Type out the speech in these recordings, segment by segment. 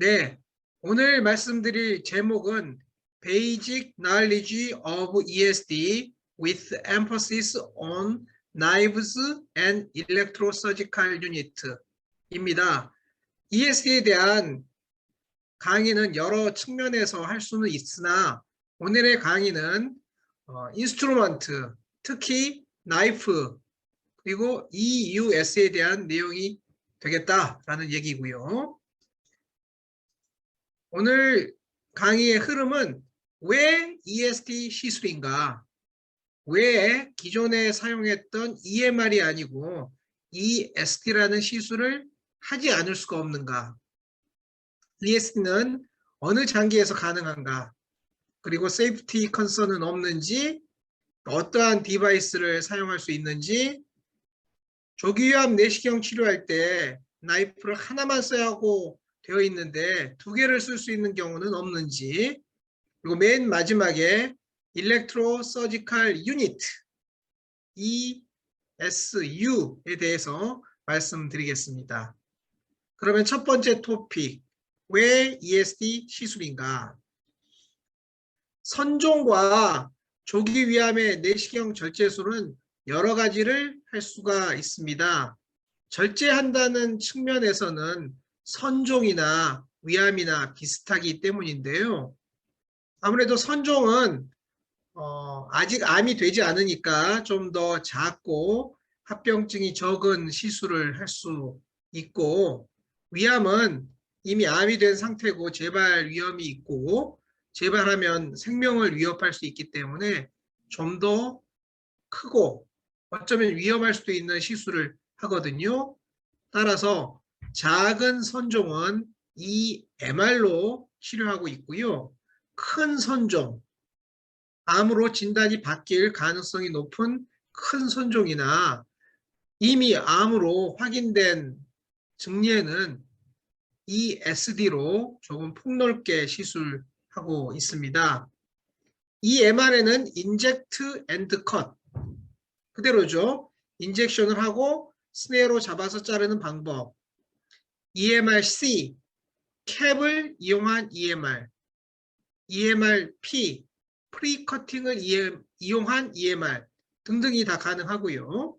네, 오늘 말씀드릴 제목은 Basic Knowledge of ESD with emphasis on knives and electrosurgical unit입니다. ESD에 대한 강의는 여러 측면에서 할 수는 있으나 오늘의 강의는 인스트루먼트, 특히 나이프, 그리고 EUS에 대한 내용이 되겠다라는 얘기고요. 오늘 강의의 흐름은 왜 ESD 시술인가? 왜 기존에 사용했던 EMR이 아니고 ESD라는 시술을 하지 않을 수가 없는가? ESD는 어느 장기에서 가능한가? 그리고 세이프티 컨선은 없는지, 어떠한 디바이스를 사용할 수 있는지, 조기유압 내시경 치료할 때 나이프를 하나만 써야 하고 되어 있는데 두 개를 쓸 수 있는 경우는 없는지, 그리고 맨 마지막에 일렉트로 서지컬 유닛 ESU에 대해서 말씀드리겠습니다. 그러면 첫 번째 토픽, 왜 ESD 시술인가? 선종과 조기위암의 내시경 절제술은 여러 가지를 할 수가 있습니다. 절제한다는 측면에서는 선종이나 위암이나 비슷하기 때문인데요. 아무래도 선종은 아직 암이 되지 않으니까 좀 더 작고 합병증이 적은 시술을 할 수 있고, 위암은 이미 암이 된 상태고 재발 위험이 있고 재발하면 생명을 위협할 수 있기 때문에 좀 더 크고 어쩌면 위험할 수도 있는 시술을 하거든요. 따라서 작은 선종은 EMR로 치료하고 있고요. 큰 선종, 암으로 진단이 바뀔 가능성이 높은 큰 선종이나 이미 암으로 확인된 증례는 ESD로 조금 폭넓게 시술하고 있습니다. EMR에는 인젝트 앤드 컷, 그대로죠. 인젝션을 하고 스네어로 잡아서 자르는 방법. EMR-C, 캡을 이용한 EMR, EMR-P, 프리커팅을 이용한 EMR 등등이 다 가능하고요.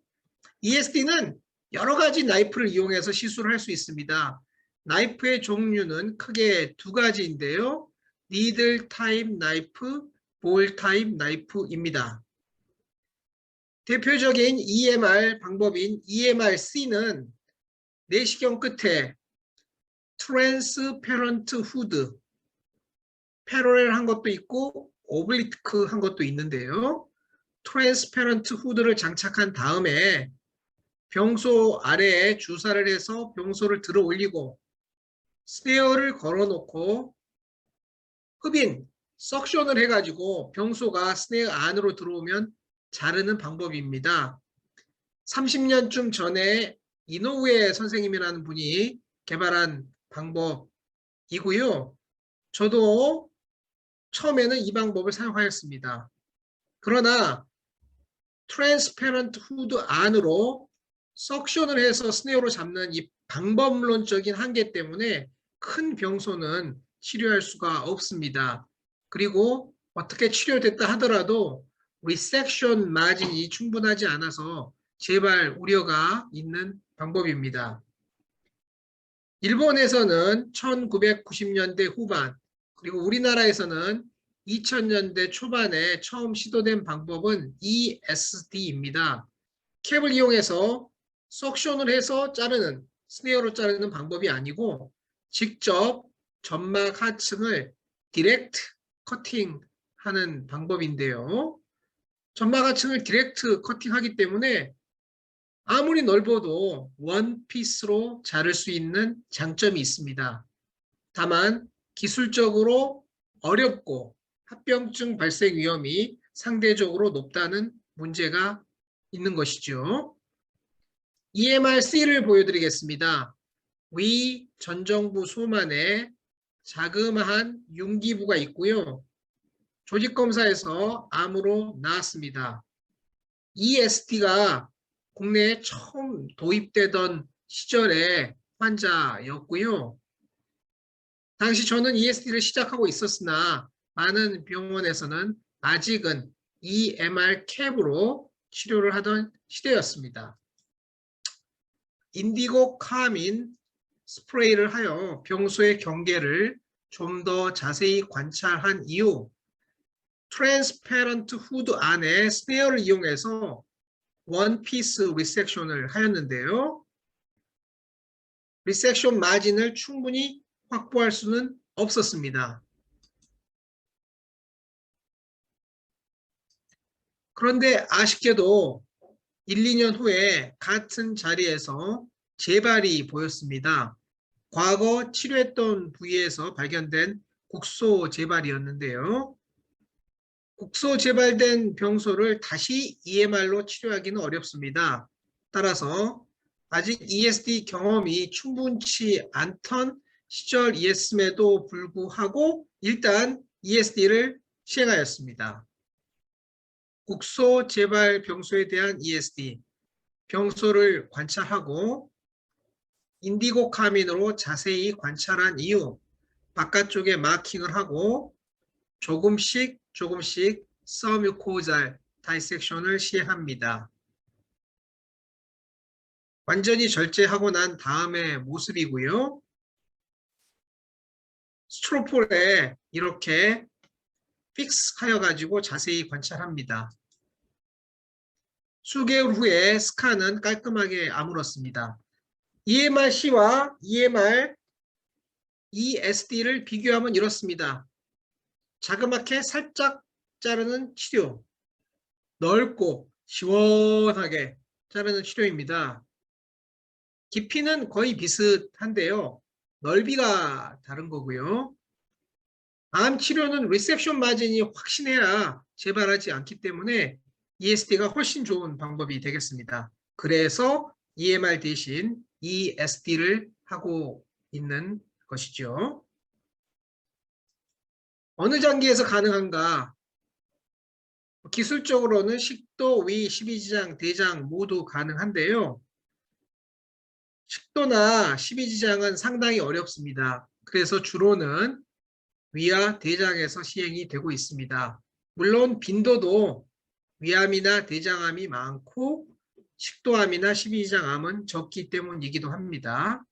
ESD는 여러 가지 나이프를 이용해서 시술을 할 수 있습니다. 나이프의 종류는 크게 두 가지인데요. 니들 타입 나이프, 볼 타입 나이프입니다. 대표적인 EMR 방법인 EMR-C는 내시경 끝에 트랜스페런트 후드, 패러렐 한 것도 있고 오블리크 한 것도 있는데요. 트랜스페런트 후드를 장착한 다음에 병소 아래에 주사를 해서 병소를 들어 올리고 스네어를 걸어 놓고 흡인, 석션을 해가지고 병소가 스네어 안으로 들어오면 자르는 방법입니다. 30년쯤 전에 이노우에 선생님이라는 분이 개발한 방법이고요. 저도 처음에는 이 방법을 사용하였습니다. 그러나 트랜스페런트 후드 안으로 석션을 해서 스네어로 잡는 이 방법론적인 한계 때문에 큰 병소는 치료할 수가 없습니다. 그리고 어떻게 치료됐다 하더라도 리섹션 마진이 충분하지 않아서 재발 우려가 있는 방법입니다. 일본에서는 1990년대 후반, 그리고 우리나라에서는 2000년대 초반에 처음 시도된 방법은 ESD입니다. 캡을 이용해서 석션을 해서 자르는, 스네어로 자르는 방법이 아니고 직접 점막 하층을 디렉트 커팅하는 방법인데요. 점막 하층을 디렉트 커팅하기 때문에 아무리 넓어도 원피스로 자를 수 있는 장점이 있습니다. 다만 기술적으로 어렵고 합병증 발생 위험이 상대적으로 높다는 문제가 있는 것이죠. EMR-C를 보여드리겠습니다. 위 전정부 소만에 자그마한 융기부가 있고요. 조직검사에서 암으로 나왔습니다. ESD가 국내에 처음 도입되던 시절의 환자였고요. 당시 저는 ESD를 시작하고 있었으나 많은 병원에서는 아직은 EMR 캡으로 치료를 하던 시대였습니다. 인디고 카민 스프레이를 하여 병소의 경계를 좀 더 자세히 관찰한 이후 트랜스페런트 후드 안에 스네어를 이용해서 원피스 리섹션을 하였는데요. 리섹션 마진을 충분히 확보할 수는 없었습니다. 그런데 아쉽게도 1, 2년 후에 같은 자리에서 재발이 보였습니다. 과거 치료했던 부위에서 발견된 국소 재발이었는데요. 국소 재발된 병소를 다시 EMR로 치료하기는 어렵습니다. 따라서 아직 ESD 경험이 충분치 않던 시절이었음에도 불구하고 일단 ESD를 시행하였습니다. 국소 재발 병소에 대한 ESD, 병소를 관찰하고 인디고 카민으로 자세히 관찰한 이후 바깥쪽에 마킹을 하고 조금씩 서뮤코잘 다이섹션을 시행합니다. 완전히 절제하고 난 다음의 모습이고요. 스트로폴에 이렇게 픽스하여 가지고 자세히 관찰합니다. 수개월 후에 스칸은 깔끔하게 아물었습니다. EMR-C와 ESD를 비교하면 이렇습니다. 자그맣게 살짝 자르는 치료, 넓고 시원하게 자르는 치료입니다. 깊이는 거의 비슷한데요. 넓이가 다른 거고요. 암 치료는 리섹션 마진이 확신해야 재발하지 않기 때문에 ESD가 훨씬 좋은 방법이 되겠습니다. 그래서 EMR 대신 ESD를 하고 있는 것이죠. 어느 장기에서 가능한가? 기술적으로는 식도, 위, 십이지장, 대장 모두 가능한데요. 식도나 십이지장은 상당히 어렵습니다. 그래서 주로는 위와 대장에서 시행이 되고 있습니다. 물론 빈도도 위암이나 대장암이 많고 식도암이나 십이지장암은 적기 때문이기도 합니다.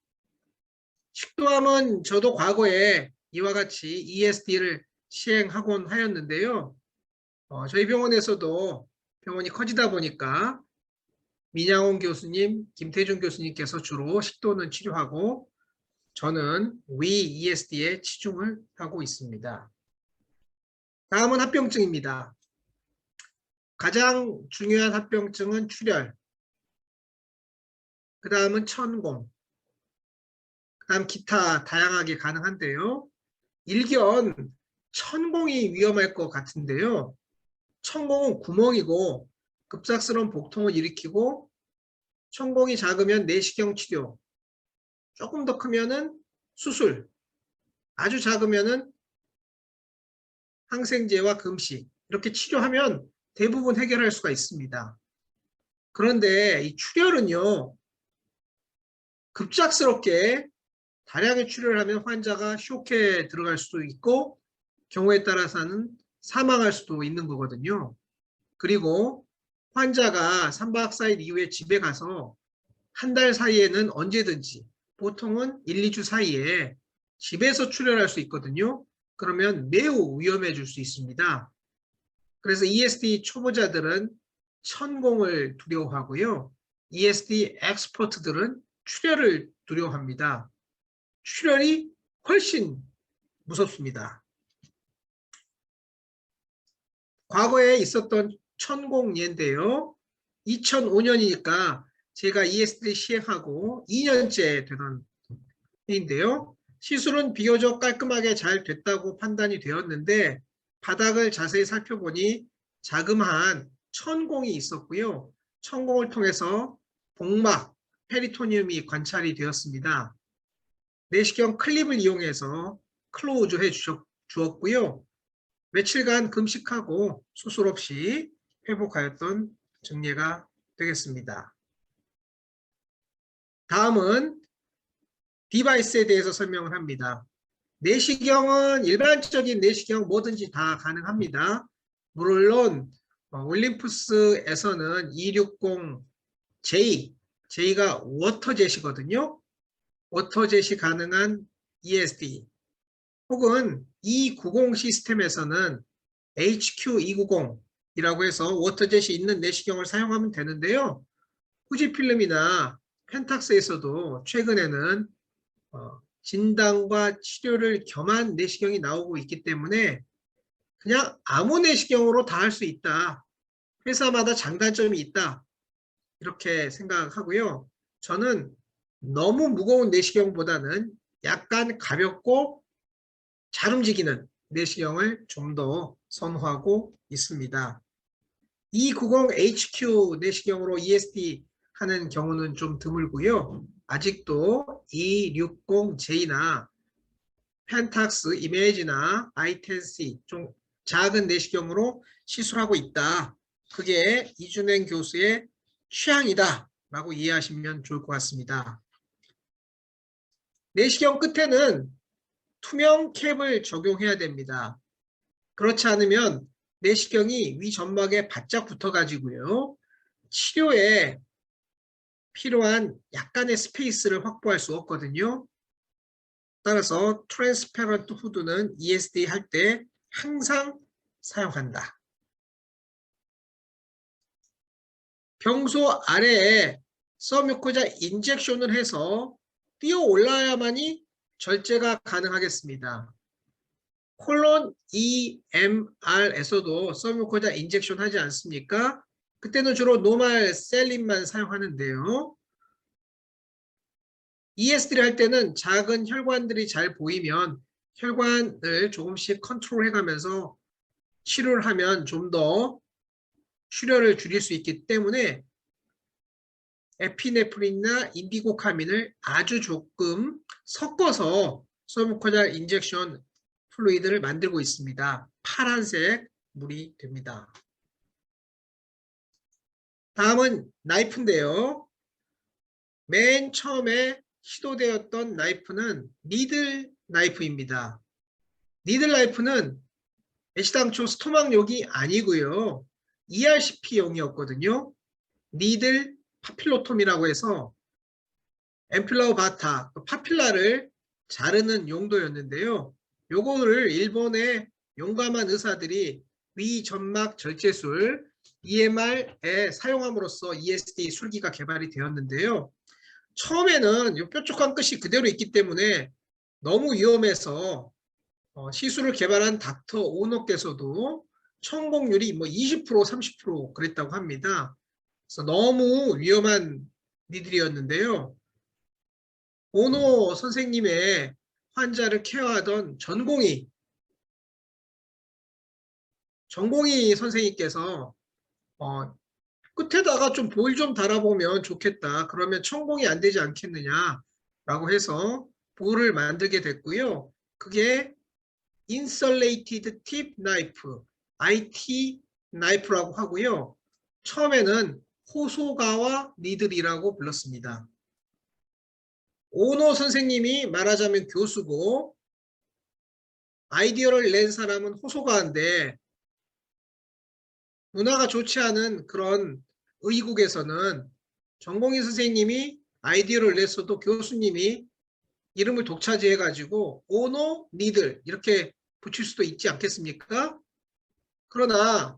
식도암은 저도 과거에 이와 같이 ESD를 시행하곤 하였는데요. 저희 병원에서도 병원이 커지다 보니까 민양원 교수님, 김태준 교수님께서 주로 식도는 치료하고 저는 위 ESD에 치중을 하고 있습니다. 다음은 합병증입니다. 가장 중요한 합병증은 출혈, 그 다음은 천공, 그 다음 기타 다양하게 가능한데요. 일견 천공이 위험할 것 같은데요. 천공은 구멍이고 급작스러운 복통을 일으키고 천공이 작으면 내시경 치료, 조금 더 크면은 수술, 아주 작으면은 항생제와 금식 이렇게 치료하면 대부분 해결할 수가 있습니다. 그런데 이 출혈은요, 급작스럽게 다량의 출혈을 하면 환자가 쇼크에 들어갈 수도 있고 경우에 따라서는 사망할 수도 있는 거거든요. 그리고 환자가 3박 4일 이후에 집에 가서 한 달 사이에는 언제든지 보통은 1, 2주 사이에 집에서 출혈할 수 있거든요. 그러면 매우 위험해질 수 있습니다. 그래서 ESD 초보자들은 천공을 두려워하고요. ESD 엑스퍼트들은 출혈을 두려워합니다. 출혈이 훨씬 무섭습니다. 과거에 있었던 천공예인데요. 2005년이니까 제가 ESD 시행하고 2년째 되던 해인데요. 시술은 비교적 깔끔하게 잘 됐다고 판단이 되었는데 바닥을 자세히 살펴보니 자그마한 천공이 있었고요. 천공을 통해서 복막, 페리토니움이 관찰이 되었습니다. 내시경 클립을 이용해서 클로즈 해 주었고요. 며칠간 금식하고 수술 없이 회복하였던 증례가 되겠습니다. 다음은 디바이스에 대해서 설명을 합니다. 내시경은 일반적인 내시경 뭐든지 다 가능합니다. 물론 올림푸스에서는 260J, J가 워터젯이거든요. 워터젯이 가능한 ESD 혹은 290 시스템에서는 HQ290이라고 해서 워터젯이 있는 내시경을 사용하면 되는데요. 후지필름이나 펜탁스에서도 최근에는 진단과 치료를 겸한 내시경이 나오고 있기 때문에 그냥 아무 내시경으로 다 할 수 있다. 회사마다 장단점이 있다. 이렇게 생각하고요. 저는 너무 무거운 내시경보다는 약간 가볍고 잘 움직이는 내시경을 좀 더 선호하고 있습니다. 290HQ 내시경으로 ESD 하는 경우는 좀 드물고요. 아직도 260J나 펜탁스, 이메이지나 I10C 좀 작은 내시경으로 시술하고 있다. 그게 이준행 교수의 취향이다 라고 이해하시면 좋을 것 같습니다. 내시경 끝에는 투명 캡을 적용해야 됩니다. 그렇지 않으면 내시경이 위 점막에 바짝 붙어가지고요. 치료에 필요한 약간의 스페이스를 확보할 수 없거든요. 따라서 트랜스페런트 후드는 ESD 할 때 항상 사용한다. 병소 아래에 서뮤코자 인젝션을 해서 뛰어 올라야만이 절제가 가능하겠습니다. 콜론 EMR에서도 서뮤코자 인젝션 하지 않습니까? 그때는 주로 노말 셀린만 사용하는데요. ESD를 할 때는 작은 혈관들이 잘 보이면 혈관을 조금씩 컨트롤 해가면서 치료를 하면 좀 더 출혈을 줄일 수 있기 때문에 에피네프린이나 인디고카민을 아주 조금 섞어서 서브코잘 인젝션 플루이드를 만들고 있습니다. 파란색 물이 됩니다. 다음은 나이프인데요. 맨 처음에 시도되었던 나이프는 니들 나이프입니다. 니들 나이프는 애시당초 스토막용이 아니고요. ERCP용이었거든요. 니들 파필로톰이라고 해서 엠필라우 바타, 파필라를 자르는 용도였는데요. 요거를 일본의 용감한 의사들이 위점막 절제술 EMR에 사용함으로써 ESD 술기가 개발이 되었는데요. 처음에는 이 뾰족한 끝이 그대로 있기 때문에 너무 위험해서 시술을 개발한 닥터 오너께서도 성공률이 뭐 20%, 30% 그랬다고 합니다. 그래서 너무 위험한 니들이었는데요. 오노 선생님의 환자를 케어하던 전공의 선생님께서 끝에다가 좀 보일 좀 달아보면 좋겠다. 그러면 천공이 안 되지 않겠느냐라고 해서 볼을 만들게 됐고요. 그게 Insulated Tip Knife, IT 나이프라고 하고요. 처음에는 호소가와 니들이라고 불렀습니다. 오노 선생님이 말하자면 교수고 아이디어를 낸 사람은 호소가인데 문화가 좋지 않은 그런 의국에서는 전공의 선생님이 아이디어를 냈어도 교수님이 이름을 독차지해가지고 오노, 니들 이렇게 붙일 수도 있지 않겠습니까? 그러나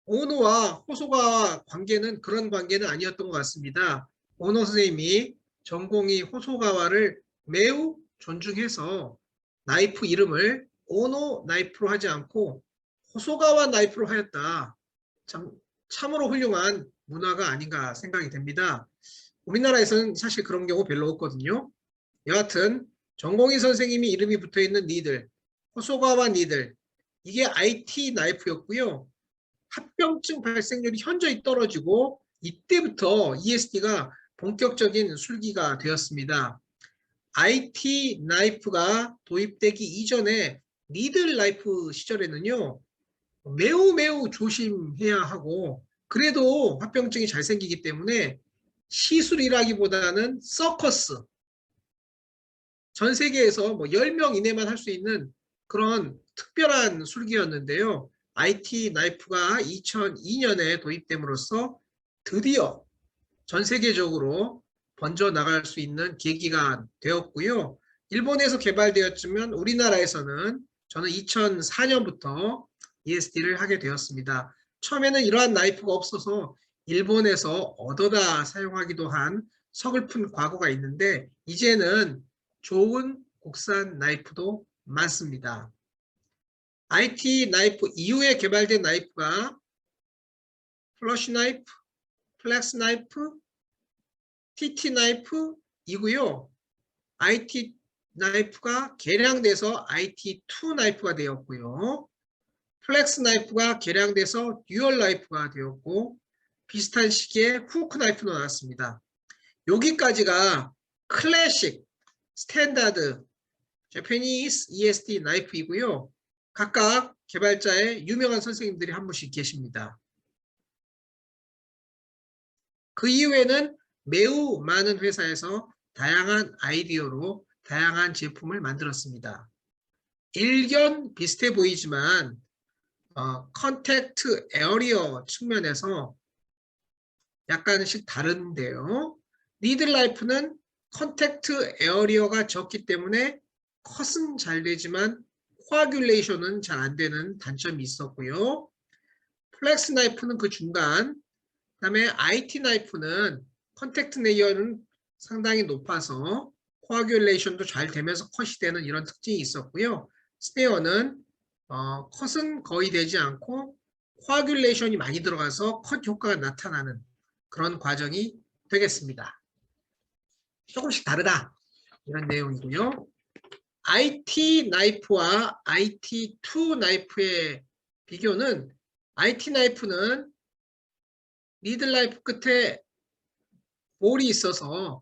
오노와 호소가와 관계는 그런 관계는 아니었던 것 같습니다. 오노 선생님이 전공의 호소가와를 매우 존중해서 나이프 이름을 오노 나이프로 하지 않고 호소가와 나이프로 하였다. 참으로 훌륭한 문화가 아닌가 생각이 됩니다. 우리나라에서는 사실 그런 경우 별로 없거든요. 여하튼 전공의 선생님이 이름이 붙어있는 니들, 호소가와 니들, 이게 IT 나이프였고요. 합병증 발생률이 현저히 떨어지고 이때부터 ESD가 본격적인 술기가 되었습니다. IT 나이프가 도입되기 이전에 니들 나이프 시절에는요. 매우 조심해야 하고 그래도 합병증이 잘 생기기 때문에 시술이라기보다는 서커스, 전 세계에서 뭐 10명 이내만 할 수 있는 그런 특별한 술기였는데요. IT 나이프가 2002년에 도입됨으로써 드디어 전 세계적으로 번져 나갈 수 있는 계기가 되었고요. 일본에서 개발되었지만 우리나라에서는 저는 2004년부터 ESD를 하게 되었습니다. 처음에는 이러한 나이프가 없어서 일본에서 얻어다 사용하기도 한 서글픈 과거가 있는데 이제는 좋은 국산 나이프도 많습니다. IT 나이프 이후에 개발된 나이프가 플러시 나이프, 플렉스 나이프, TT 나이프이고요. IT 나이프가 개량돼서 IT2 나이프가 되었고요. 플렉스 나이프가 개량돼서 듀얼 나이프가 되었고 비슷한 시기에 후크 나이프도 나왔습니다. 여기까지가 클래식, 스탠다드, 제페니스 ESD 나이프이고요. 각각 개발자의 유명한 선생님들이 한 분씩 계십니다. 그 이후에는 매우 많은 회사에서 다양한 아이디어로 다양한 제품을 만들었습니다. 일견 비슷해 보이지만 컨택트 에어리어 측면에서 약간씩 다른데요. 니들라이프는 컨택트 에어리어가 적기 때문에 컷은 잘 되지만 코아귤레이션은 잘 안 되는 단점이 있었고요. 플렉스 나이프는 그 중간, 그 다음에 IT 나이프는 컨택트 레이어는 상당히 높아서 코아귤레이션도 잘 되면서 컷이 되는 이런 특징이 있었고요. 스네어는 컷은 거의 되지 않고 코아귤레이션이 많이 들어가서 컷 효과가 나타나는 그런 과정이 되겠습니다. 조금씩 다르다 이런 내용이고요. IT 나이프와 IT2 나이프의 비교는 IT 나이프는 니들 라이프 끝에 볼이 있어서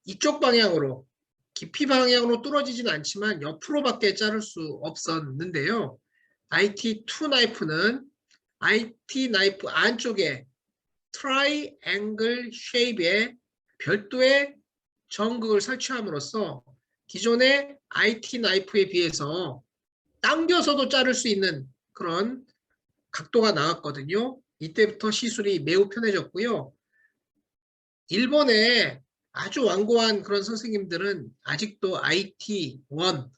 이쪽 방향으로 깊이 방향으로 뚫어지진 않지만 옆으로밖에 자를 수 없었는데요. IT2 나이프는 IT 나이프 안쪽에 트라이앵글 쉐입의 별도의 정극을 설치함으로써 기존의 IT 나이프에 비해서 당겨서도 자를 수 있는 그런 각도가 나왔거든요. 이때부터 시술이 매우 편해졌고요. 일본의 아주 완고한 그런 선생님들은 아직도 IT1,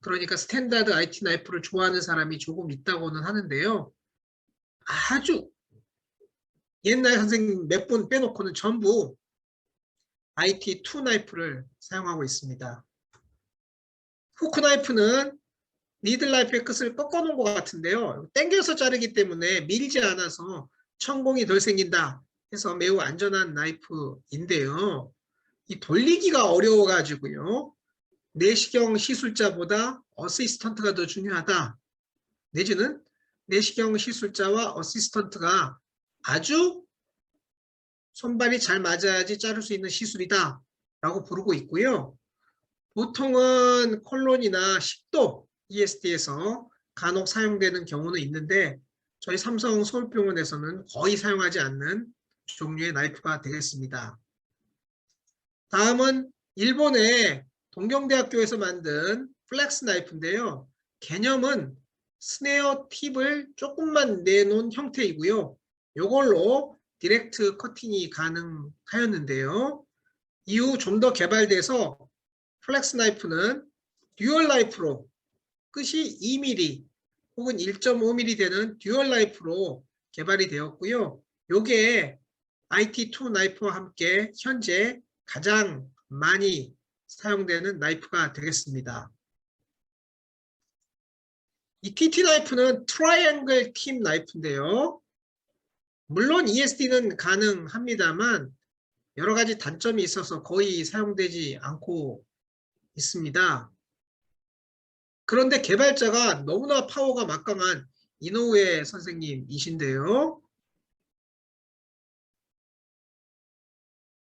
그러니까 스탠다드 IT 나이프를 좋아하는 사람이 조금 있다고는 하는데요. 아주 옛날 선생님 몇 분 빼놓고는 전부 IT2 나이프를 사용하고 있습니다. 후크 나이프는 니들 나이프의 끝을 꺾어놓은 것 같은데요. 당겨서 자르기 때문에 밀지 않아서 천공이 덜 생긴다 해서 매우 안전한 나이프인데요. 이 돌리기가 어려워가지고요. 내시경 시술자보다 어시스턴트가 더 중요하다. 내지는 내시경 시술자와 어시스턴트가 아주 손발이 잘 맞아야지 자를 수 있는 시술이다 라고 부르고 있고요. 보통은 콜론이나 10도 ESD에서 간혹 사용되는 경우는 있는데 저희 삼성 서울병원에서는 거의 사용하지 않는 종류의 나이프가 되겠습니다. 다음은 일본의 동경대학교에서 만든 플렉스 나이프인데요. 개념은 스네어 팁을 조금만 내놓은 형태이고요. 이걸로 디렉트 커팅이 가능하였는데요. 이후 좀 더 개발돼서 플렉스 나이프는 듀얼 나이프로 끝이 2mm 혹은 1.5mm 되는 듀얼 나이프로 개발이 되었고요. 이게 IT2 나이프와 함께 현재 가장 많이 사용되는 나이프가 되겠습니다. 이 TT 나이프는 트라이앵글 팁 나이프인데요. 물론 ESD는 가능합니다만 여러 가지 단점이 있어서 거의 사용되지 않고 있습니다. 그런데 개발자가 너무나 파워가 막강한 이노우에 선생님이신데요.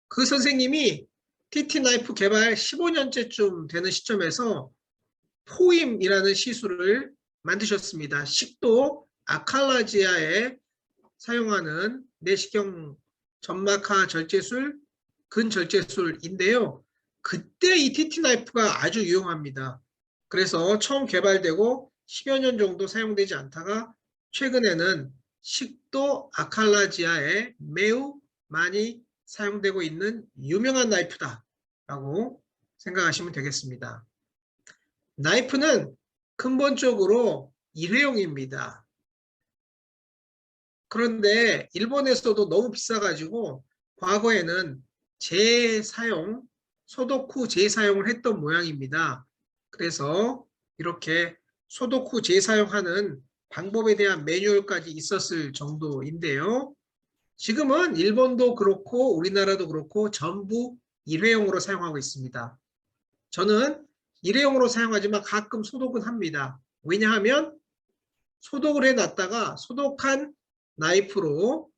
그 선생님이 TT 나이프 개발 15년째쯤 되는 시점에서 포임이라는 시술을 만드셨습니다. 식도 아칼라지아에 사용하는 내시경 점막하 절제술, 근절제술인데요. 그때 이 TT 나이프가 아주 유용합니다. 그래서 처음 개발되고 10여 년 정도 사용되지 않다가 최근에는 식도 아칼라지아에 매우 많이 사용되고 있는 유명한 나이프다 라고 생각하시면 되겠습니다. 나이프는 근본적으로 일회용입니다. 그런데 일본에서도 너무 비싸가지고 과거에는 재사용, 소독 후 재사용을 했던 모양입니다. 그래서 이렇게 소독 후 재사용하는 방법에 대한 매뉴얼까지 있었을 정도인데요. 지금은 일본도 그렇고 우리나라도 그렇고 전부 일회용으로 사용하고 있습니다. 저는 일회용으로 사용하지만 가끔 소독은 합니다. 왜냐하면 소독을 해놨다가 소독한 나이프로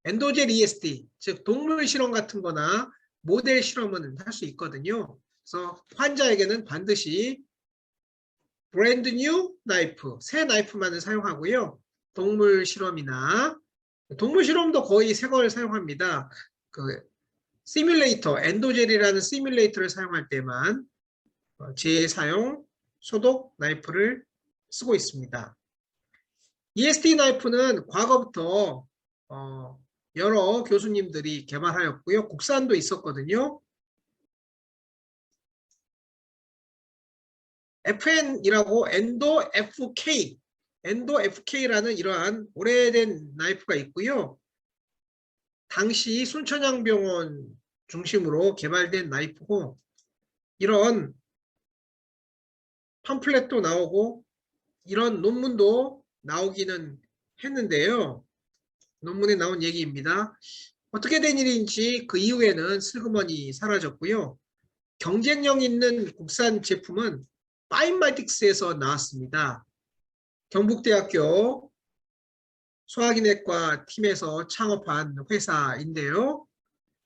엔도젤 ESD, 즉 동물 실험 같은 거나 모델 실험은 할 수 있거든요. 그래서 환자에게는 반드시 브랜드 뉴 나이프, 새 나이프만을 사용하고요. 동물 실험이나 동물 실험도 거의 새 걸 사용합니다. 그 시뮬레이터, 엔도젤이라는 시뮬레이터를 사용할 때만 재사용, 소독 나이프를 쓰고 있습니다. ESD 나이프는 과거부터 여러 교수님들이 개발하였고요. 국산도 있었거든요. FN이라고 엔도 FK라는 이러한 오래된 나이프가 있고요. 당시 순천향병원 중심으로 개발된 나이프고 이런 팜플렛도 나오고 이런 논문도 나오기는 했는데요. 논문에 나온 얘기입니다. 어떻게 된 일인지 그 이후에는 슬그머니 사라졌고요. 경쟁력 있는 국산 제품은 파인마틱스에서 나왔습니다. 경북대학교 소화기내과 팀에서 창업한 회사인데요.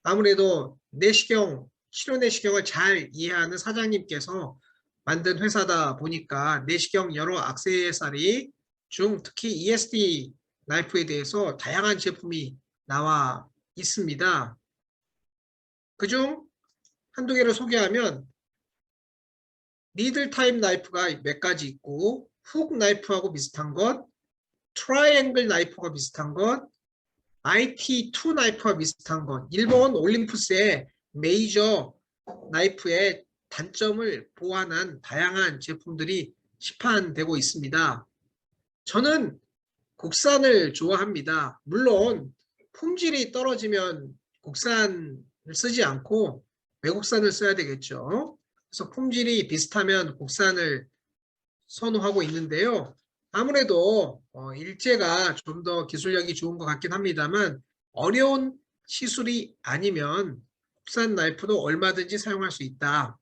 아무래도 내시경, 치료 내시경을 잘 이해하는 사장님께서 만든 회사다 보니까 내시경 여러 액세서리 중 특히 ESD 나이프에 대해서 다양한 제품이 나와 있습니다. 그중 한두 개를 소개하면 니들 타입 나이프가 몇 가지 있고 훅 나이프하고 비슷한 것, 트라이앵글 나이프가 비슷한 것, IT2 나이프와 비슷한 것, 일본 올림푸스의 메이저 나이프의 단점을 보완한 다양한 제품들이 시판되고 있습니다. 저는 국산을 좋아합니다. 물론 품질이 떨어지면 국산을 쓰지 않고 외국산을 써야 되겠죠. 그래서 품질이 비슷하면 국산을 선호하고 있는데요. 아무래도 일제가 좀 더 기술력이 좋은 것 같긴 합니다만 어려운 시술이 아니면 국산 나이프도 얼마든지 사용할 수 있다.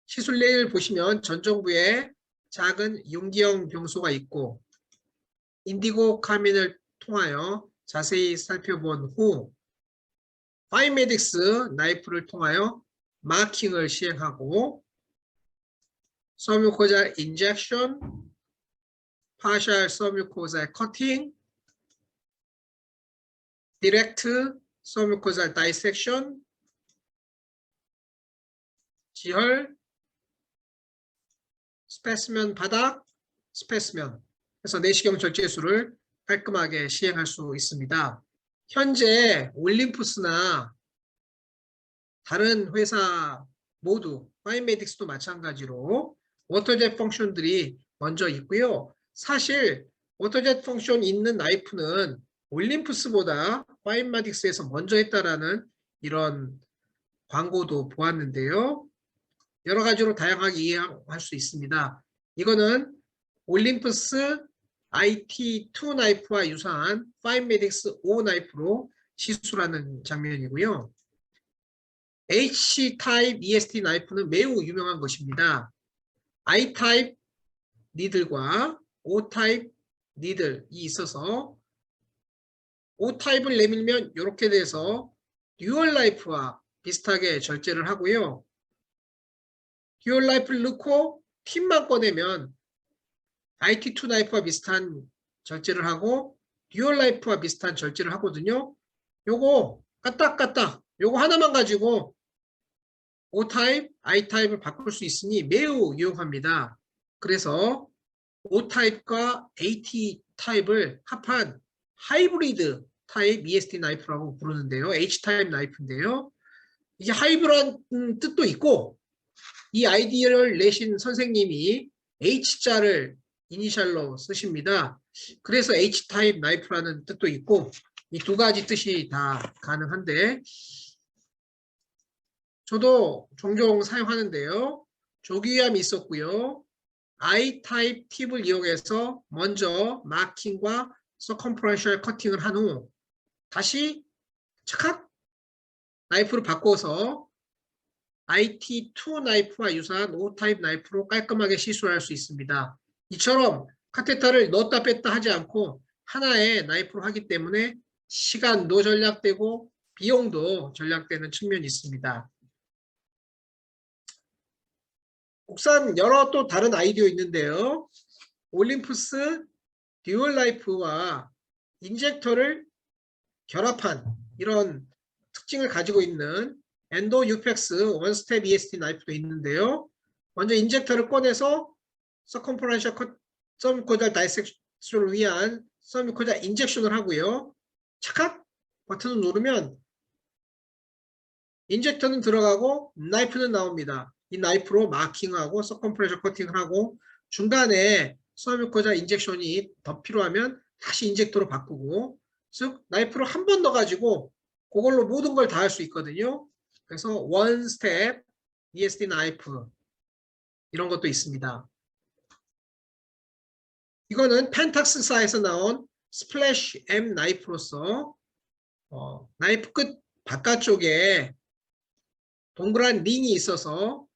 시술례를 보시면 전 정부에 작은 용기형 병소가 있고 인디고 카민을 통하여 자세히 살펴본 후 파인메딕스 나이프를 통하여 마킹을 시행하고 서뮤코잘 인젝션, 파셜 서뮤코잘 커팅, 디렉트 서뮤코잘 다이섹션, 지혈, 스페시면 바닥, 스페시면 그래서 내시경 절제술을 깔끔하게 시행할 수 있습니다. 현재 올림푸스나 다른 회사 모두 파인메딕스도 마찬가지로 워터젯 펑션들이 먼저 있고요. 사실 워터젯 펑션 있는 나이프는 올림푸스보다 파인메딕스에서 먼저 했다라는 이런 광고도 보았는데요. 여러 가지로 다양하게 이해할 수 있습니다. 이거는 올림푸스 IT2 나이프와 유사한 파인메딕스 5 나이프로 시술하는 장면이고요. H-타입 ESD 나이프는 매우 유명한 것입니다. I-타입 니들과 O-타입 니들이 있어서 O-타입을 내밀면 이렇게 돼서 듀얼 라이프와 비슷하게 절제를 하고요. 듀얼 라이프를 넣고 팁만 꺼내면 IT2 나이프와 비슷한 절제를 하고 듀얼 라이프와 비슷한 절제를 하거든요. 요거 까딱까딱 요거 하나만 가지고 O타입, I타입을 바꿀 수 있으니 매우 유용합니다. 그래서 O타입과 AT타입을 합한 하이브리드 타입 ESD 나이프라고 부르는데요. H타입 나이프인데요. 이게 하이브라는 뜻도 있고 이 아이디어를 내신 선생님이 H자를 이니셜로 쓰십니다. 그래서 H타입 나이프라는 뜻도 있고 이 두 가지 뜻이 다 가능한데 저도 종종 사용하는데요. 조기유함이 있었고요. I타입 팁을 이용해서 먼저 마킹과 서컴프런셜 커팅을 한 후 다시 착각 나이프로 바꿔서 IT2 나이프와 유사한 O타입 나이프로 깔끔하게 시술을 할 수 있습니다. 이처럼 카테터를 넣었다 뺐다 하지 않고 하나의 나이프로 하기 때문에 시간도 절약되고 비용도 절약되는 측면이 있습니다. 국산 여러 또 다른 아이디어 있는데요. 올림푸스 듀얼 라이프와 인젝터를 결합한 이런 특징을 가지고 있는 엔도 유펙스 원스텝 ESD 나이프도 있는데요. 먼저 인젝터를 꺼내서 서컴퍼런셜 서뮤코잘 다이섹션을 위한 서뮤코잘 인젝션을 하고요. 착각 버튼을 누르면 인젝터는 들어가고 나이프는 나옵니다. 이 나이프로 마킹하고 서컴프레셔 커팅을 하고 중간에 서뮤코자 인젝션이 더 필요하면 다시 인젝터로 바꾸고 즉 나이프로 한 번 넣어가지고 그걸로 모든 걸 다 할 수 있거든요. 그래서 원 스텝 ESD 나이프 이런 것도 있습니다. 이거는 펜탁스사에서 나온 스플래시 M 나이프로서 나이프 끝 바깥쪽에 동그란 링이 있어서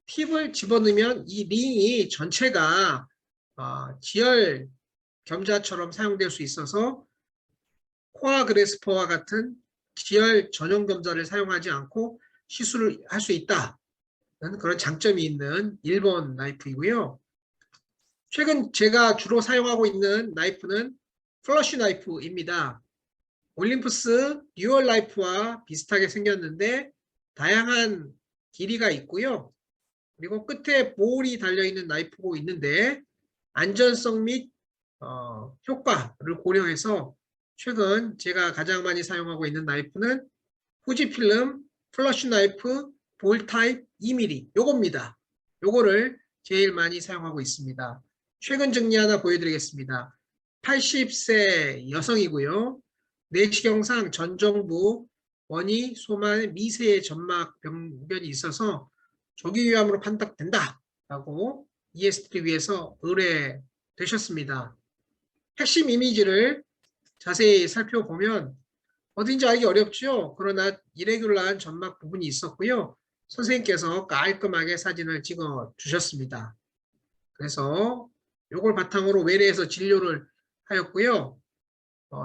팁을 집어넣으면 이 링이 전체가 지열 겸자처럼 사용될 수 있어서 코아 그래스퍼와 같은 지열 전용 겸자를 사용하지 않고 시술을 할 수 있다는 그런 장점이 있는 일본 나이프이고요. 최근 제가 주로 사용하고 있는 나이프는 플러쉬 나이프입니다. 올림푸스 듀얼 라이프와 비슷하게 생겼는데 다양한 길이가 있고요. 그리고 끝에 볼이 달려있는 나이프고 있는데 안전성 및 효과를 고려해서 최근 제가 가장 많이 사용하고 있는 나이프는 후지필름 플러쉬 나이프 볼 타입 2mm 요겁니다. 요거를 제일 많이 사용하고 있습니다. 최근 증리 하나 보여드리겠습니다. 80세 여성이고요. 내시경상 전정부 원이 소만 미세 점막 병변이 있어서 조기유암으로 판단된다 라고 ESD 위에서 의뢰되셨습니다. 핵심 이미지를 자세히 살펴보면 어딘지 알기 어렵죠. 그러나 이레귤러한 점막 부분이 있었고요. 선생님께서 깔끔하게 사진을 찍어 주셨습니다. 그래서 이걸 바탕으로 외래에서 진료를 하였고요.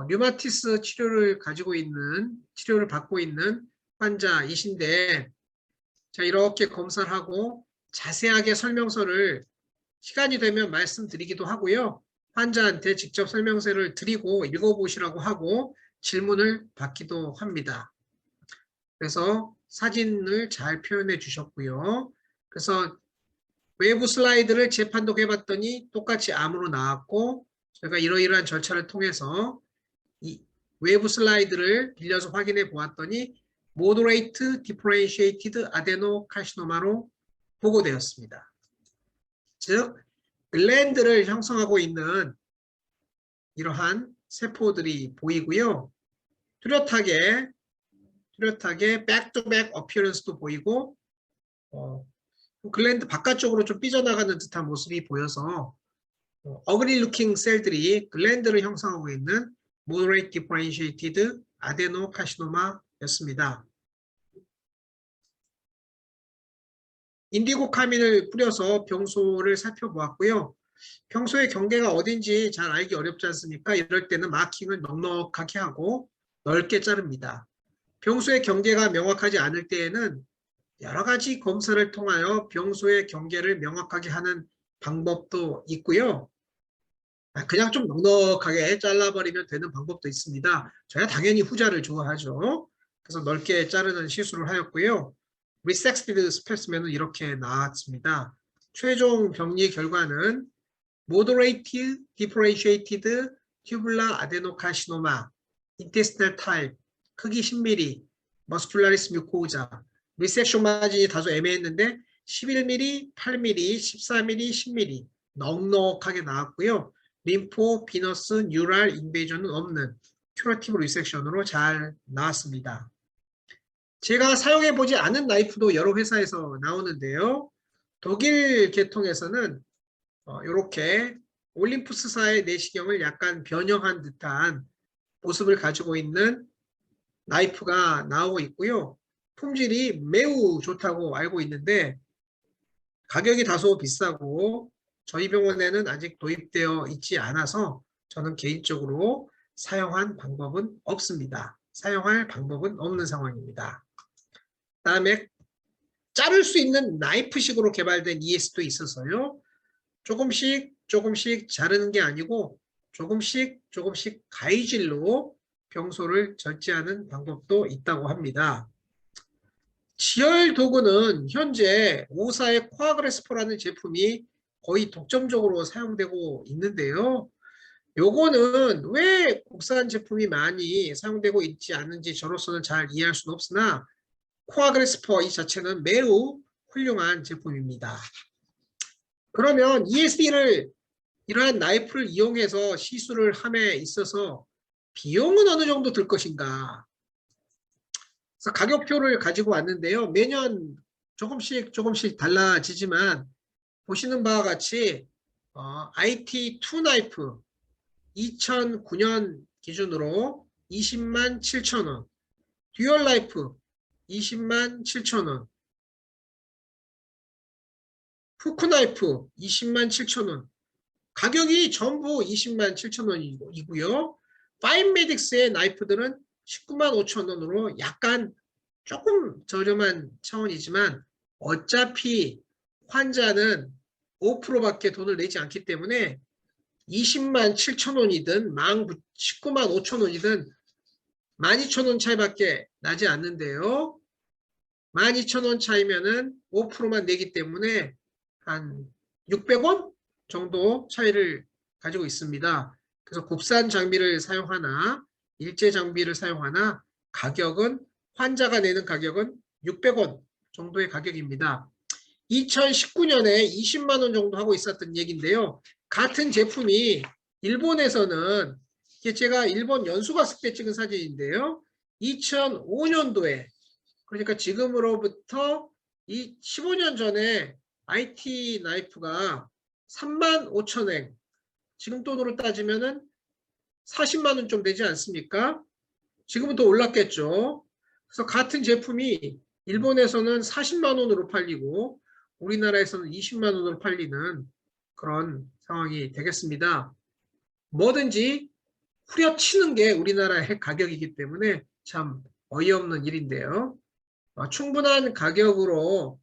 류마티스 치료를 받고 있는 환자이신데 자, 이렇게 검사를 하고 자세하게 설명서를 시간이 되면 말씀드리기도 하고요. 환자한테 직접 설명서를 드리고 읽어보시라고 하고 질문을 받기도 합니다. 그래서 사진을 잘 표현해 주셨고요. 그래서 외부 슬라이드를 재판독해 봤더니 똑같이 암으로 나왔고 저희가 이러이러한 절차를 통해서 이 외부 슬라이드를 빌려서 확인해 보았더니 Moderate Differentiated Adenocarcinoma로 보고되었습니다. 즉 글랜드를 형성하고 있는 이러한 세포들이 보이고요. 뚜렷하게 백투백 어피어런스도 보이고 글랜드 바깥쪽으로 좀 삐져나가는 듯한 모습이 보여서 어그리 루킹 셀들이 글랜드를 형성하고 있는 Moderate Differentiated Adenocarcinoma였습니다. 인디고 카민을 뿌려서 병소를 살펴보았고요. 평소에 경계가 어딘지 잘 알기 어렵지 않습니까? 이럴 때는 마킹을 넉넉하게 하고 넓게 자릅니다. 병소의 경계가 명확하지 않을 때에는 여러 가지 검사를 통하여 병소의 경계를 명확하게 하는 방법도 있고요. 그냥 좀 넉넉하게 잘라버리면 되는 방법도 있습니다. 저야 당연히 후자를 좋아하죠. 그래서 넓게 자르는 시술을 하였고요. resected 스페시멘은 이렇게 나왔습니다. 최종 병리 결과는 moderate differentiated tubular adenocarcinoma, intestinal type, 크기 10mm, muscularis mucosa, 리섹션 마진이 다소 애매했는데 11mm, 8mm, 14mm, 10mm 넉넉하게 나왔고요. 림포, 비너스, 뉴랄 인베이전은 없는 큐러티브 리섹션으로 잘 나왔습니다. 제가 사용해보지 않은 나이프도 여러 회사에서 나오는데요. 독일 계통에서는 이렇게 올림푸스사의 내시경을 약간 변형한 듯한 모습을 가지고 있는 나이프가 나오고 있고요. 품질이 매우 좋다고 알고 있는데 가격이 다소 비싸고 저희 병원에는 아직 도입되어 있지 않아서 저는 개인적으로 사용한 방법은 없습니다. 사용할 방법은 없는 상황입니다. 다음에 자를 수 있는 나이프식으로 개발된 ES도 있어서요. 조금씩 자르는 게 아니고 조금씩 가위질로 병소를 절제하는 방법도 있다고 합니다. 지혈 도구는 현재 오사의 코아그레스포라는 제품이 거의 독점적으로 사용되고 있는데요. 요거는 왜 국산 제품이 많이 사용되고 있지 않는지 저로서는 잘 이해할 수는 없으나 코아그레스포 이 자체는 매우 훌륭한 제품입니다. 그러면 ESD를 이러한 나이프를 이용해서 시술을 함에 있어서 비용은 어느 정도 들 것인가? 그래서 가격표를 가지고 왔는데요. 매년 조금씩 달라지지만 보시는 바와 같이 IT2 나이프 2009년 기준으로 20만 7천원, 듀얼 라이프 20만 7천원, 후크 나이프 20만 7천원, 가격이 전부 20만 7천원이고요. 파인메딕스의 나이프들은 19만 5천원으로 약간 조금 저렴한 차원이지만 어차피 환자는 5%밖에 돈을 내지 않기 때문에 20만 7천원이든 19만 5천원이든 12,000원 차이밖에 나지 않는데요. 12,000원 차이면은 5%만 내기 때문에 한 600원 정도 차이를 가지고 있습니다. 그래서 국산 장비를 사용하나 일제 장비를 사용하나 가격은 환자가 내는 가격은 600원 정도의 가격입니다. 2019년에 20만 원 정도 하고 있었던 얘기인데요. 같은 제품이 일본에서는 이게 제가 일본 연수 갔을 때 찍은 사진인데요. 2005년도에 그러니까 지금으로부터 15년 전에 IT 나이프가 3만 5천엔 지금 돈으로 따지면은 40만 원 좀 되지 않습니까? 지금은 더 올랐겠죠. 그래서 같은 제품이 일본에서는 40만 원으로 팔리고 우리나라에서는 20만 원으로 팔리는 그런 상황이 되겠습니다. 뭐든지 후려치는 게 우리나라의 가격이기 때문에 참 어이없는 일인데요. 충분한 가격으로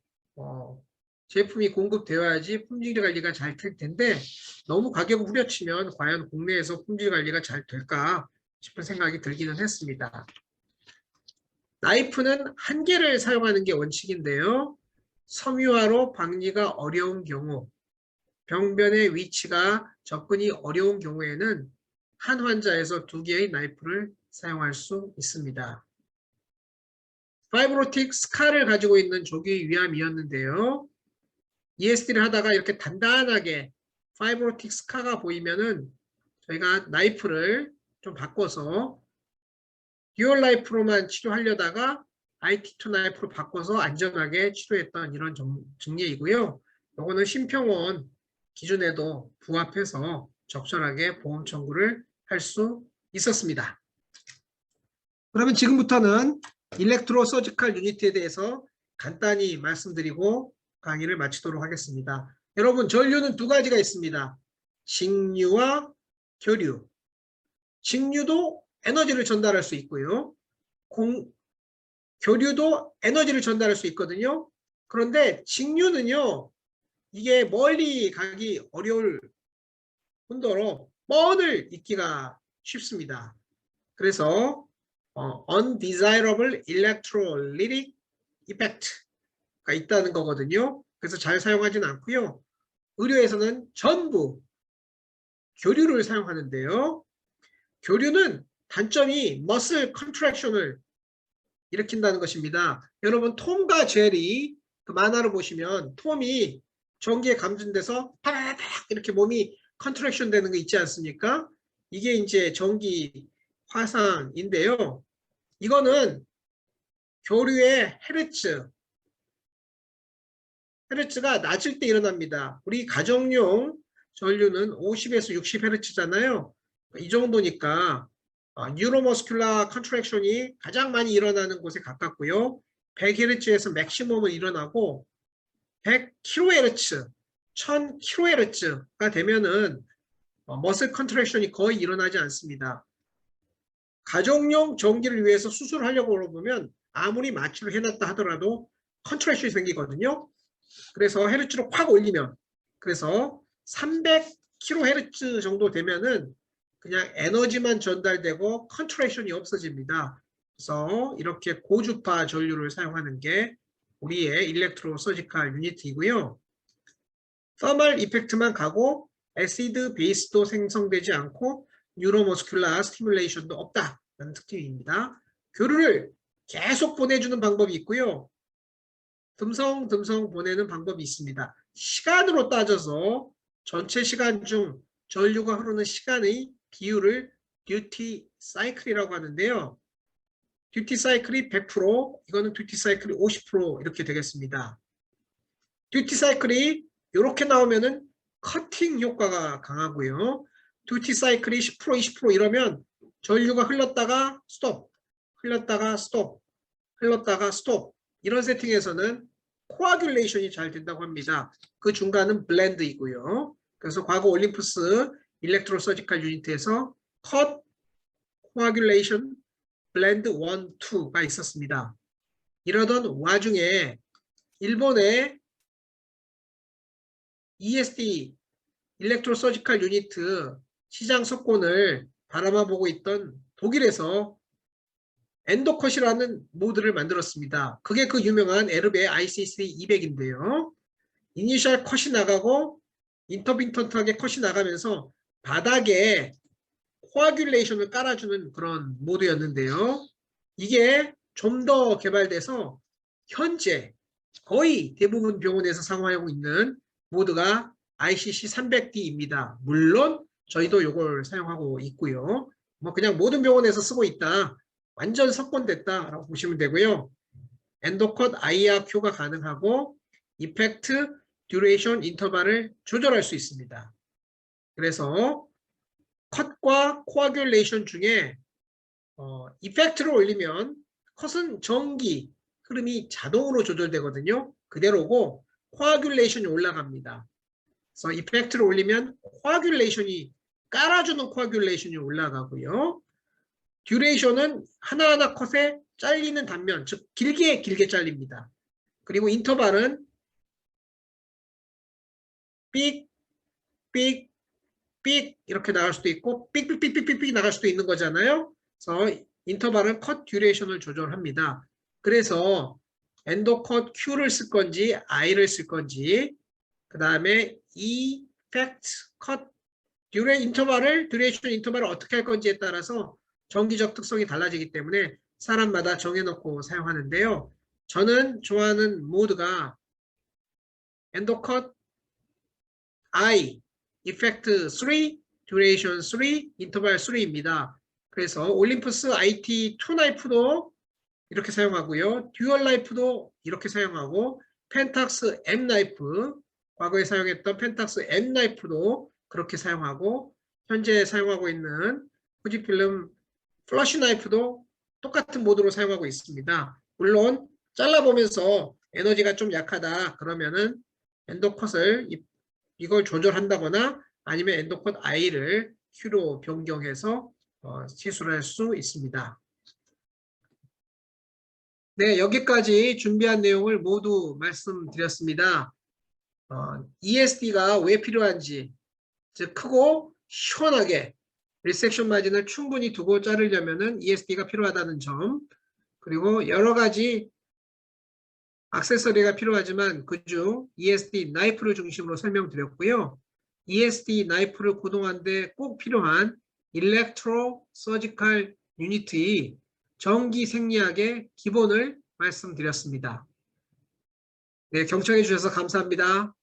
제품이 공급되어야지 품질 관리가 잘 될 텐데 너무 가격을 후려치면 과연 국내에서 품질 관리가 잘 될까 싶은 생각이 들기는 했습니다. 나이프는 한 개를 사용하는 게 원칙인데요. 섬유화로 박리가 어려운 경우, 병변의 위치가 접근이 어려운 경우에는 한 환자에서 2개의 나이프를 사용할 수 있습니다. 파이브로틱 스카를 가지고 있는 조기 위암이었는데요. ESD를 하다가 이렇게 단단하게 파이브로틱 스카가 보이면은 저희가 나이프를 좀 바꿔서 듀얼 나이프로만 치료하려다가 IT2 나이프로 바꿔서 안전하게 치료했던 이런 증례이고요. 이거는 심평원 기준에도 부합해서 적절하게 보험 청구를 할 수 있었습니다. 그러면 지금부터는 일렉트로 서지컬 유니트에 대해서 간단히 말씀드리고 강의를 마치도록 하겠습니다. 여러분, 전류는 두 가지가 있습니다. 직류와 교류. 직류도 에너지를 전달할 수 있고요. 교류도 에너지를 전달할 수 있거든요. 그런데 직류는요. 이게 멀리 가기 어려울 뿐더러 뻔을 잊기가 쉽습니다. 그래서 undesirable electrolytic effect 있다는 거거든요. 그래서 잘 사용하지는 않고요. 의료에서는 전부 교류를 사용하는데요. 교류는 단점이 머슬 컨트랙션을 일으킨다는 것입니다. 여러분 톰과 제리 그 만화를 보시면 톰이 전기에 감전돼서 파닥 이렇게 몸이 컨트랙션 되는 거 있지 않습니까? 이게 이제 전기 화상인데요. 이거는 교류의 헤르츠가 낮을 때 일어납니다. 우리 가정용 전류는 50에서 60Hz잖아요. 이 정도니까 뉴로머스큘라 컨트랙션이 가장 많이 일어나는 곳에 가깝고요. 100Hz에서 맥시멈을 일어나고 100kHz, 1000kHz가 되면은 머슬 컨트랙션이 거의 일어나지 않습니다. 가정용 전기를 위해서 수술을 하려고 보면 아무리 마취를 해놨다 하더라도 컨트랙션이 생기거든요. 그래서 헤르츠로 확 올리면, 그래서 300kHz 정도 되면은 그냥 에너지만 전달되고 컨트랙션이 없어집니다. 그래서 이렇게 고주파 전류를 사용하는 게 우리의 일렉트로 서지컬 유니트이고요. 서멀 이펙트만 가고 애시드 베이스도 생성되지 않고 뉴로머스큘라 스티뮬레이션도 없다는 특징입니다. 교류를 계속 보내주는 방법이 있고요. 듬성듬성 보내는 방법이 있습니다. 시간으로 따져서 전체 시간 중 전류가 흐르는 시간의 비율을 듀티 사이클이라고 하는데요. 듀티 사이클이 100%, 이거는 듀티 사이클이 50% 이렇게 되겠습니다. 듀티 사이클이 이렇게 나오면은 커팅 효과가 강하고요. 듀티 사이클이 10%, 20% 이러면 전류가 흘렀다가 스톱, 흘렀다가 스톱, 흘렀다가 스톱. 이런 세팅에서는 코아듈레이션이 잘 된다고 합니다. 그 중간은 블렌드이고요. 그래서 과거 올림푸스 일렉트로 서지컬 유니트에서 컷, 코아듈레이션, 블렌드 1, 2가 있었습니다. 이러던 와중에 일본의 ESD 일렉트로 서지컬 유니트 시장 석권을 바라봐 보고 있던 독일에서 엔도컷이라는 모드를 만들었습니다. 그게 그 유명한 에르베 IC3-200인데요. 이니셜 컷이 나가고 인터빈턴트하게 컷이 나가면서 바닥에 코아듈레이션을 깔아주는 그런 모드였는데요. 이게 좀 더 개발돼서 현재 거의 대부분 병원에서 사용하고 있는 모드가 ICC300D입니다. 물론 저희도 이걸 사용하고 있고요. 뭐 그냥 모든 병원에서 쓰고 있다. 완전 석권됐다라고 보시면 되고요. 엔도컷 IRQ가 가능하고 이펙트, 듀레이션, 인터벌을 조절할 수 있습니다. 그래서 컷과 코아듈레이션 중에 이펙트를 올리면 컷은 전기 흐름이 자동으로 조절되거든요. 그대로고 코아듈레이션이 올라갑니다. 그래서 이펙트를 올리면 코아듈레이션이 깔아주는 코아듈레이션이 올라가고요. 듀레이션은 하나하나 컷에 잘리는 단면, 즉 길게 잘립니다. 그리고 인터벌은 삑, 삑, 삑 이렇게 나갈 수도 있고 삑삑삑삑삑 나갈 수도 있는 거잖아요. 그래서 인터벌은 컷 듀레이션을 조절합니다. 그래서 엔도컷 Q를 쓸 건지 I를 쓸 건지 그 다음에 이펙트 컷 듀레이션 인터벌을 어떻게 할 건지에 따라서 전기적 특성이 달라지기 때문에 사람마다 정해놓고 사용하는데요. 저는 좋아하는 모드가 엔도컷 I, 이펙트 3, 듀레이션 3, 인터벌 3입니다. 그래서 올림푸스 IT 2 나이프도 이렇게 사용하고요. 듀얼 라이프도 이렇게 사용하고 펜탁스 M 나이프, 과거에 사용했던 펜탁스 M 나이프도 그렇게 사용하고 현재 사용하고 있는 후지필름 플러시 나이프도 똑같은 모드로 사용하고 있습니다. 물론 잘라보면서 에너지가 좀 약하다 그러면은 엔도컷을 이걸 조절한다거나 아니면 엔도컷 I를 Q로 변경해서 시술할 수 있습니다. 네, 여기까지 준비한 내용을 모두 말씀드렸습니다. ESD가 왜 필요한지, 즉 크고 시원하게 리섹션 마진을 충분히 두고 자르려면 ESD가 필요하다는 점, 그리고 여러 가지 액세서리가 필요하지만 그중 ESD 나이프를 중심으로 설명드렸고요. ESD 나이프를 구동하는 데 꼭 필요한 일렉트로 서지컬 유니트의 전기 생리학의 기본을 말씀드렸습니다. 네, 경청해 주셔서 감사합니다.